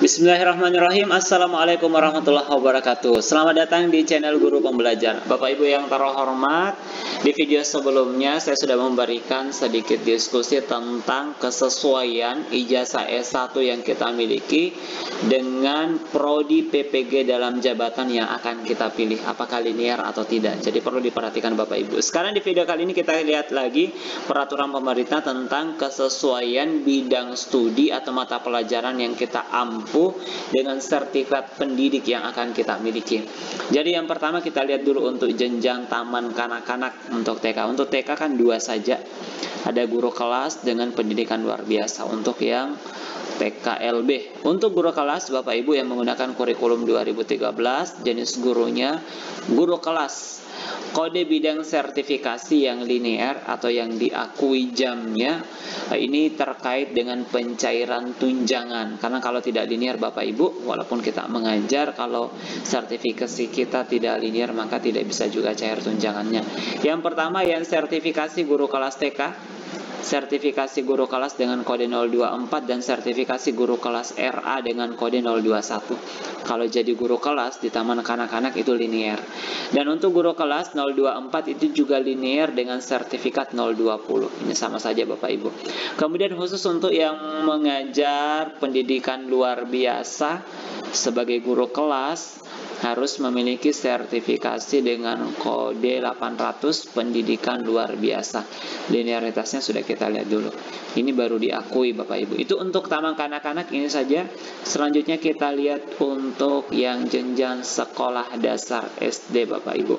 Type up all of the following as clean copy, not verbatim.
Bismillahirrahmanirrahim. Assalamualaikum warahmatullahi wabarakatuh. Selamat datang di channel Guru Pembelajar. Bapak Ibu yang terhormat, di video sebelumnya saya sudah memberikan sedikit diskusi tentang kesesuaian ijazah S1 yang kita miliki dengan prodi PPG dalam jabatan yang akan kita pilih, apakah linear atau tidak. Jadi perlu diperhatikan Bapak Ibu. Sekarang di video kali ini kita lihat lagi peraturan pemerintah tentang kesesuaian bidang studi atau mata pelajaran yang kita ampuh dengan sertifikat pendidik yang akan kita miliki. Jadi yang pertama kita lihat dulu untuk jenjang taman kanak-kanak untuk TK. Untuk TK kan 2 saja. Ada guru kelas dengan pendidikan luar biasa untuk yang PKLB. Untuk guru kelas Bapak Ibu yang menggunakan kurikulum 2013, jenis gurunya guru kelas. Kode bidang sertifikasi yang linear atau yang diakui jamnya ini terkait dengan pencairan tunjangan. Karena kalau tidak linear Bapak Ibu, walaupun kita mengajar, kalau sertifikasi kita tidak linear maka tidak bisa juga cair tunjangannya. Yang pertama yang sertifikasi guru kelas TK, sertifikasi guru kelas dengan kode 024 dan sertifikasi guru kelas RA dengan kode 021. Kalau jadi guru kelas di taman kanak-kanak itu linear. Dan untuk guru kelas 024 itu juga linear dengan sertifikat 020. Ini sama saja Bapak Ibu. Kemudian khusus untuk yang mengajar pendidikan luar biasa sebagai guru kelas harus memiliki sertifikasi dengan kode 800 pendidikan luar biasa. Linearitasnya sudah kita lihat dulu. Ini baru diakui Bapak Ibu. Itu untuk taman kanak-kanak ini saja. Selanjutnya kita lihat untuk yang jenjang sekolah dasar SD Bapak Ibu.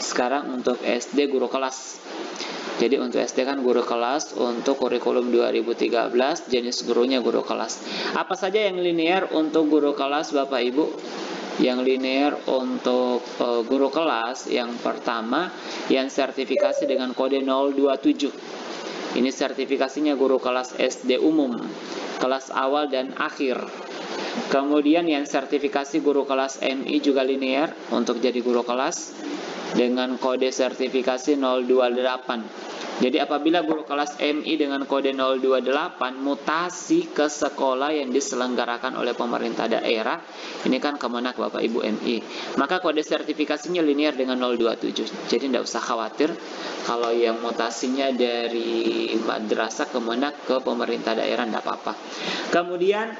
Sekarang untuk SD guru kelas. Jadi untuk SD kan guru kelas, untuk kurikulum 2013 jenis gurunya guru kelas. Apa saja yang linear untuk guru kelas Bapak Ibu? Yang linear untuk guru kelas yang pertama yang sertifikasi dengan kode 027. Ini sertifikasinya guru kelas SD umum, kelas awal dan akhir. Kemudian yang sertifikasi guru kelas MI juga linear untuk jadi guru kelas dengan kode sertifikasi 028. Jadi apabila guru kelas MI dengan kode 028 mutasi ke sekolah yang diselenggarakan oleh pemerintah daerah, ini kan Kemenak Bapak Ibu MI, maka kode sertifikasinya linear dengan 027. Jadi tidak usah khawatir kalau yang mutasinya dari madrasah Kemenak ke pemerintah daerah, tidak apa-apa. Kemudian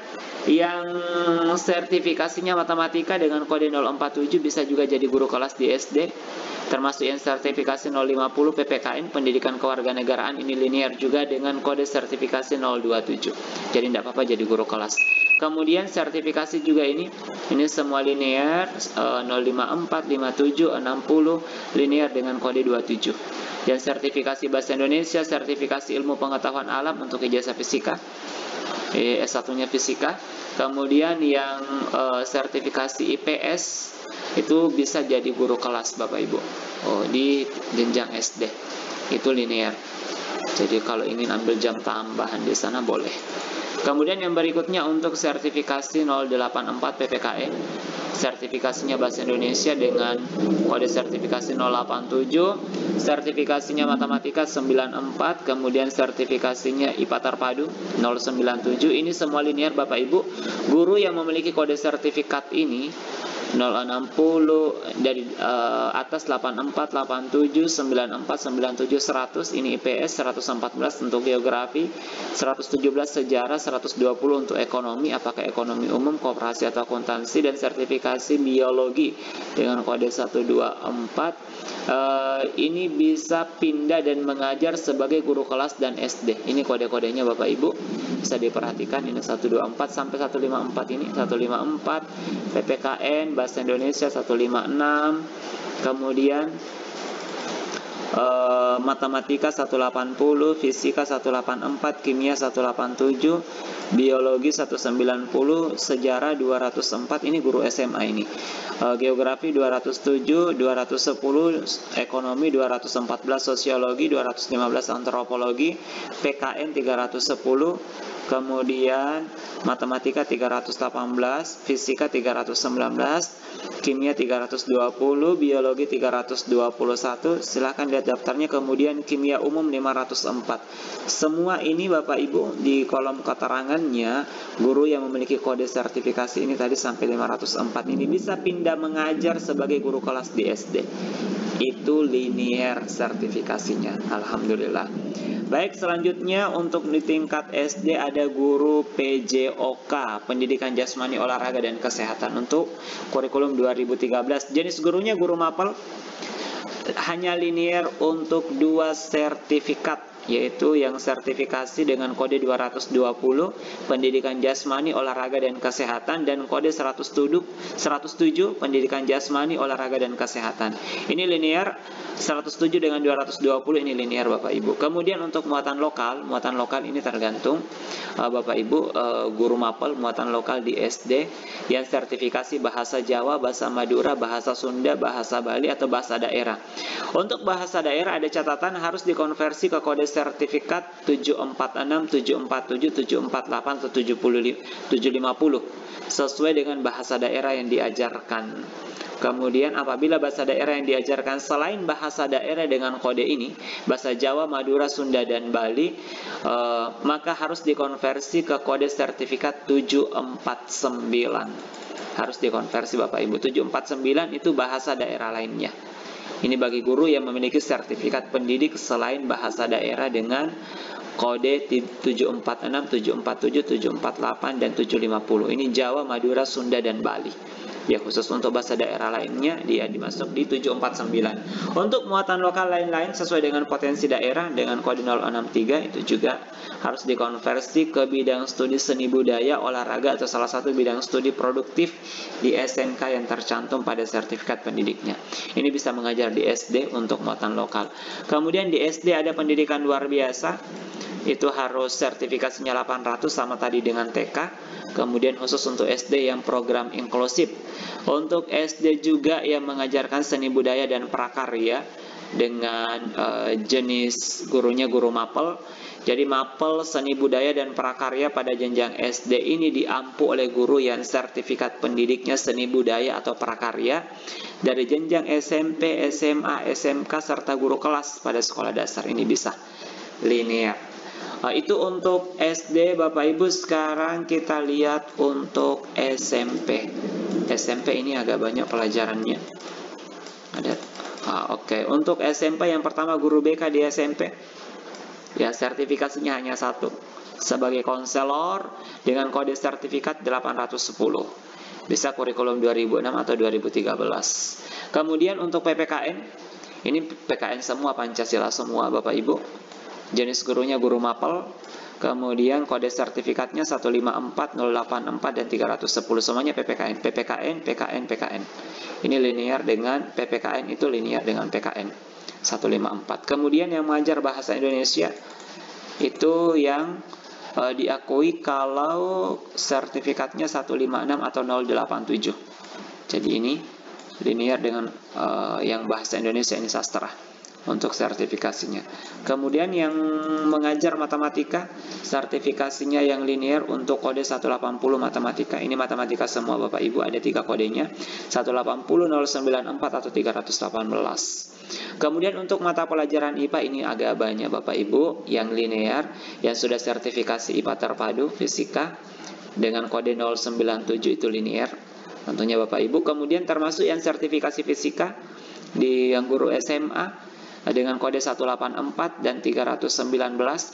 yang sertifikasinya matematika dengan kode 047 bisa juga jadi guru kelas di SD, termasuk yang sertifikasi 050 PPKN pendidikan kewarganegaraan ini linear juga dengan kode sertifikasi 027. Jadi tidak apa-apa jadi guru kelas. Kemudian sertifikasi juga ini semua linear 054, 57, 60 linear dengan kode 27. Dan sertifikasi bahasa Indonesia, sertifikasi ilmu pengetahuan alam untuk ijazah fisika, S1-nya fisika. Kemudian yang sertifikasi IPS itu bisa jadi guru kelas Bapak Ibu. Di jenjang SD itu linear. Jadi kalau ingin ambil jam tambahan di sana boleh. Kemudian yang berikutnya untuk sertifikasi 084 PPKN, sertifikasinya bahasa Indonesia dengan kode sertifikasi 087, sertifikasinya matematika 94, kemudian sertifikasinya IPA terpadu 097. Ini semua linear Bapak Ibu. Guru yang memiliki kode sertifikat ini 060 dari atas 84, 87, 94, 97, 100 ini IPS, 114 untuk geografi, 117 sejarah, 120 untuk ekonomi, apakah ekonomi umum, koperasi atau akuntansi, dan sertifikasi biologi dengan kode 124. Ini bisa pindah dan mengajar sebagai guru kelas dan SD. Ini kode-kodenya Bapak Ibu bisa diperhatikan. Ini 124 sampai 154 ini 154 PPKN bahasa Indonesia 156, kemudian matematika 180, fisika 184, kimia 187, biologi 190, sejarah 204, ini guru SMA ini. Geografi 207, 210, ekonomi 214, sosiologi 215, antropologi, PKN 310, kemudian matematika 318, fisika 319, kimia 320, biologi 321. Silahkan lihat daftarnya. Kemudian kimia umum 504. Semua ini Bapak Ibu di kolom keterangannya, guru yang memiliki kode sertifikasi ini tadi sampai 504 ini bisa pindah mengajar sebagai guru kelas di SD. Itu linear sertifikasinya. Alhamdulillah. Baik, selanjutnya untuk di tingkat SD ada guru PJOK, Pendidikan Jasmani Olahraga dan Kesehatan, untuk kurikulum 2013. Jenis gurunya guru mapel, hanya linear untuk 2 sertifikat, yaitu yang sertifikasi dengan kode 220 Pendidikan Jasmani Olahraga dan Kesehatan, dan kode 107 Pendidikan Jasmani Olahraga dan Kesehatan. Ini linear. 107 dengan 220 ini linear Bapak Ibu. Kemudian untuk muatan lokal ini tergantung Bapak Ibu, guru mapel muatan lokal di SD yang sertifikasi bahasa Jawa, bahasa Madura, bahasa Sunda, bahasa Bali atau bahasa daerah. Untuk bahasa daerah ada catatan harus dikonversi ke kode sertifikat 746, 747, 748 atau 750 sesuai dengan bahasa daerah yang diajarkan. Kemudian apabila bahasa daerah yang diajarkan selain bahasa daerah dengan kode ini, bahasa Jawa, Madura, Sunda, dan Bali, maka harus dikonversi ke kode sertifikat 749. Harus dikonversi Bapak Ibu. 749 itu bahasa daerah lainnya. Ini bagi guru yang memiliki sertifikat pendidik selain bahasa daerah dengan kode 746, 747, 748, dan 750. Ini Jawa, Madura, Sunda, dan Bali. Ya, khusus untuk bahasa daerah lainnya dia dimasuk di 749. Untuk muatan lokal lain-lain sesuai dengan potensi daerah dengan kode 063 itu juga harus dikonversi ke bidang studi seni budaya, olahraga atau salah satu bidang studi produktif di SMK yang tercantum pada sertifikat pendidiknya. Ini bisa mengajar di SD untuk muatan lokal. Kemudian di SD ada pendidikan luar biasa. Itu harus sertifikasinya 800 sama tadi dengan TK. Kemudian khusus untuk SD yang program inklusif. Untuk SD juga yang mengajarkan seni budaya dan prakarya dengan jenis gurunya guru mapel. Jadi mapel, seni budaya dan prakarya pada jenjang SD ini diampu oleh guru yang sertifikat pendidiknya seni budaya atau prakarya dari jenjang SMP, SMA, SMK serta guru kelas pada sekolah dasar. Ini bisa linear. Itu untuk SD Bapak Ibu. Sekarang kita lihat untuk SMP. SMP ini agak banyak pelajarannya. Ada. Oke. Untuk SMP yang pertama guru BK di SMP. Ya, sertifikasinya hanya 1 sebagai konselor dengan kode sertifikat 810. Bisa kurikulum 2006 atau 2013. Kemudian untuk PPKN, ini PKN semua, Pancasila semua Bapak Ibu. Jenis gurunya guru mapel. Kemudian kode sertifikatnya 154, 084, dan 310. Semuanya PPKN. PKN. Ini linear dengan PPKN, itu linear dengan PKN 154. Kemudian yang mengajar bahasa Indonesia itu yang diakui kalau sertifikatnya 156 atau 087. Jadi ini linear dengan yang bahasa Indonesia, ini sastra untuk sertifikasinya. Kemudian yang mengajar matematika, sertifikasinya yang linear untuk kode 180 matematika. Ini matematika semua Bapak Ibu, ada 3 kodenya, 180, 094 atau 318. Kemudian untuk mata pelajaran IPA ini agak banyak Bapak Ibu yang linear, yang sudah sertifikasi IPA terpadu, fisika dengan kode 097 itu linear tentunya Bapak Ibu. Kemudian termasuk yang sertifikasi fisika di yang guru SMA dengan kode 184 dan 319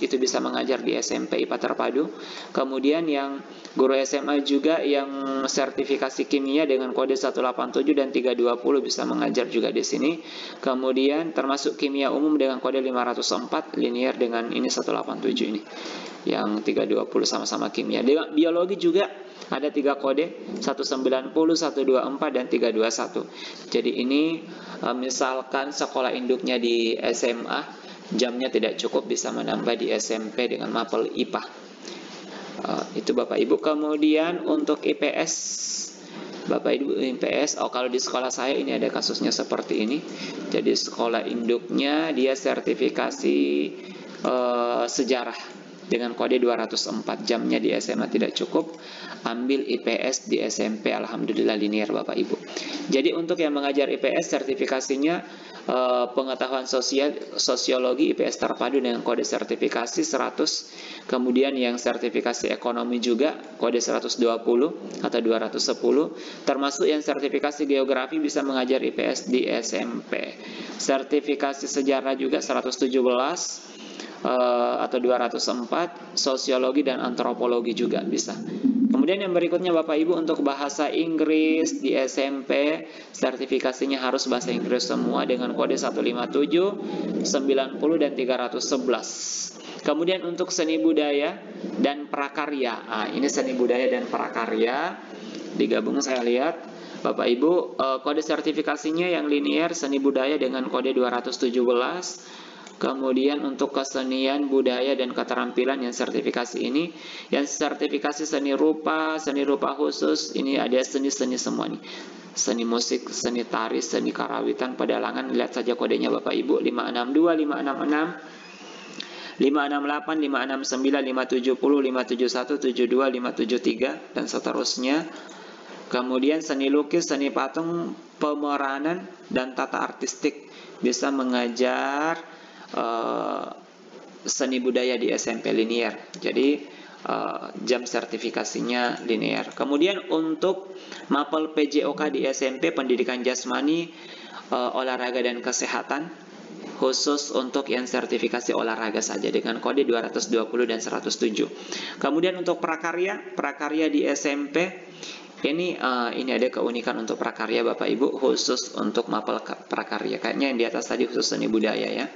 itu bisa mengajar di SMP IPA terpadu. Kemudian yang guru SMA juga yang sertifikasi kimia dengan kode 187 dan 320 bisa mengajar juga di sini. Kemudian termasuk kimia umum dengan kode 504 linear dengan ini 187 ini. Yang 320 sama-sama kimia. Biologi juga ada 3 kode, 190, 124 dan 321. Jadi ini misalkan sekolah induknya di SMA, jamnya tidak cukup, bisa menambah di SMP dengan mapel IPA. Itu Bapak Ibu. Kemudian untuk IPS, Bapak Ibu IPS, kalau di sekolah saya ini ada kasusnya seperti ini. Jadi sekolah induknya dia sertifikasi sejarah. dengan kode 204. Jamnya di SMA tidak cukup, ambil IPS di SMP, alhamdulillah linear Bapak Ibu. Jadi untuk yang mengajar IPS sertifikasinya pengetahuan sosiologi IPS terpadu dengan kode sertifikasi 100. Kemudian yang sertifikasi ekonomi juga kode 120 atau 210, termasuk yang sertifikasi geografi bisa mengajar IPS di SMP. Sertifikasi sejarah juga 117 atau 204, sosiologi dan antropologi juga bisa. Kemudian yang berikutnya Bapak Ibu, untuk bahasa Inggris di SMP sertifikasinya harus bahasa Inggris semua dengan kode 157, 90 dan 311. Kemudian untuk seni budaya dan prakarya. Ini seni budaya dan prakarya digabung, saya lihat Bapak Ibu, kode sertifikasinya yang linear seni budaya dengan kode 217. Kemudian untuk kesenian, budaya, dan keterampilan yang sertifikasi ini, yang sertifikasi seni rupa khusus, ini ada seni-seni semua nih. Seni musik, seni tari, seni karawitan, pedalangan, lihat saja kodenya Bapak Ibu, 562, 566, 568, 569, 570, 571, 72, 573, dan seterusnya. Kemudian seni lukis, seni patung, pemeranan, dan tata artistik bisa mengajar seni budaya di SMP linear. Jadi jam sertifikasinya linear. Kemudian untuk mapel PJOK di SMP pendidikan jasmani, olahraga dan kesehatan, khusus untuk yang sertifikasi olahraga saja dengan kode 220 dan 107. Kemudian untuk prakarya di SMP ini ada keunikan untuk prakarya Bapak Ibu, khusus untuk mapel prakarya. Kayaknya yang di atas tadi khusus seni budaya ya.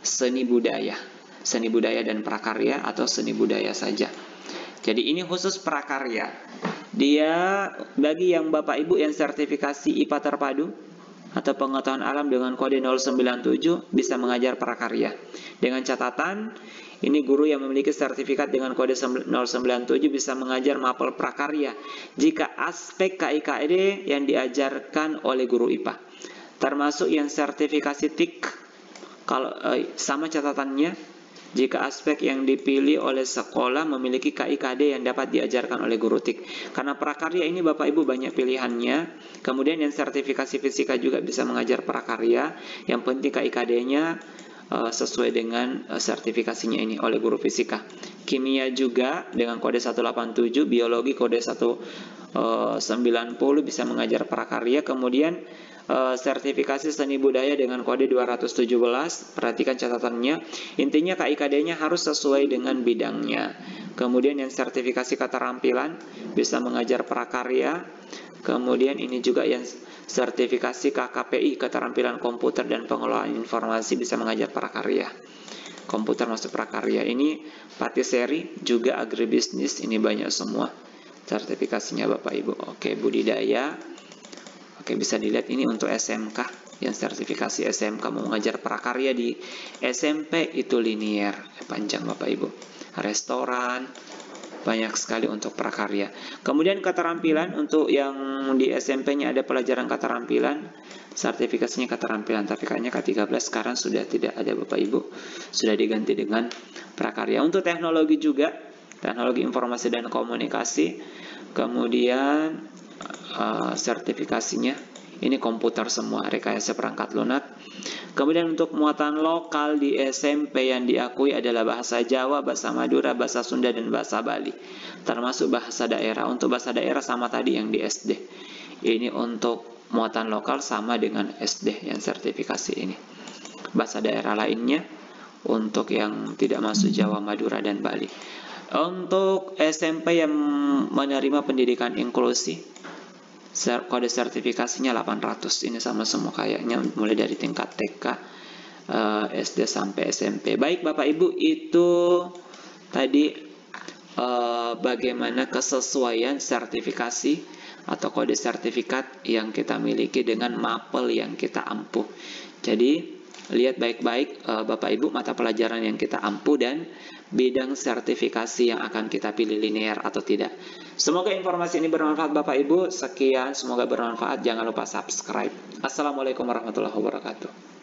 Seni budaya dan prakarya atau seni budaya saja. Jadi ini khusus prakarya. Dia bagi yang Bapak Ibu yang sertifikasi IPA terpadu atau pengetahuan alam dengan kode 097 bisa mengajar prakarya. Dengan catatan, ini guru yang memiliki sertifikat dengan kode 097 bisa mengajar mapel prakarya jika aspek KIKD yang diajarkan oleh guru IPA. Termasuk yang sertifikasi TIK. Kalau sama catatannya, jika aspek yang dipilih oleh sekolah memiliki KIKD yang dapat diajarkan oleh guru TIK. Karena prakarya ini Bapak Ibu banyak pilihannya. Kemudian yang sertifikasi fisika juga bisa mengajar prakarya. Yang penting KIKD-nya sesuai dengan sertifikasinya ini oleh guru fisika. Kimia juga dengan kode 187, biologi kode 190 bisa mengajar prakarya. Kemudian sertifikasi seni budaya dengan kode 217, perhatikan catatannya, intinya KIKD-nya harus sesuai dengan bidangnya. Kemudian yang sertifikasi keterampilan bisa mengajar prakarya. Kemudian ini juga yang sertifikasi KKPI, keterampilan komputer dan pengelolaan informasi, bisa mengajar prakarya. Komputer masuk prakarya. Ini patisserie juga agribisnis, ini banyak semua sertifikasinya Bapak Ibu. Oke, budidaya. Oke, bisa dilihat ini untuk SMK, yang sertifikasi SMK mau mengajar prakarya di SMP itu linear, panjang Bapak Ibu. Restoran, banyak sekali untuk prakarya. Kemudian keterampilan, untuk yang di SMP-nya ada pelajaran keterampilan, sertifikasinya keterampilan, tapi kayaknya K13 sekarang sudah tidak ada Bapak Ibu, sudah diganti dengan prakarya. Untuk teknologi juga, teknologi informasi dan komunikasi, kemudian sertifikasinya ini komputer semua, rekayasa perangkat lunak. Kemudian untuk muatan lokal di SMP yang diakui adalah bahasa Jawa, bahasa Madura, bahasa Sunda, dan bahasa Bali, termasuk bahasa daerah. Untuk bahasa daerah sama tadi yang di SD. Ini untuk muatan lokal sama dengan SD yang sertifikasi ini. Bahasa daerah lainnya untuk yang tidak masuk Jawa, Madura, dan Bali. Untuk SMP yang menerima pendidikan inklusi, kode sertifikasinya 800. Ini sama semua kayaknya, mulai dari tingkat TK, SD sampai SMP. Baik Bapak Ibu, itu tadi bagaimana kesesuaian sertifikasi atau kode sertifikat yang kita miliki dengan mapel yang kita ampuh. Jadi lihat baik-baik Bapak Ibu mata pelajaran yang kita ampuh dan bidang sertifikasi yang akan kita pilih linear atau tidak. Semoga informasi ini bermanfaat Bapak Ibu. Sekian, semoga bermanfaat. Jangan lupa subscribe. Assalamualaikum warahmatullahi wabarakatuh.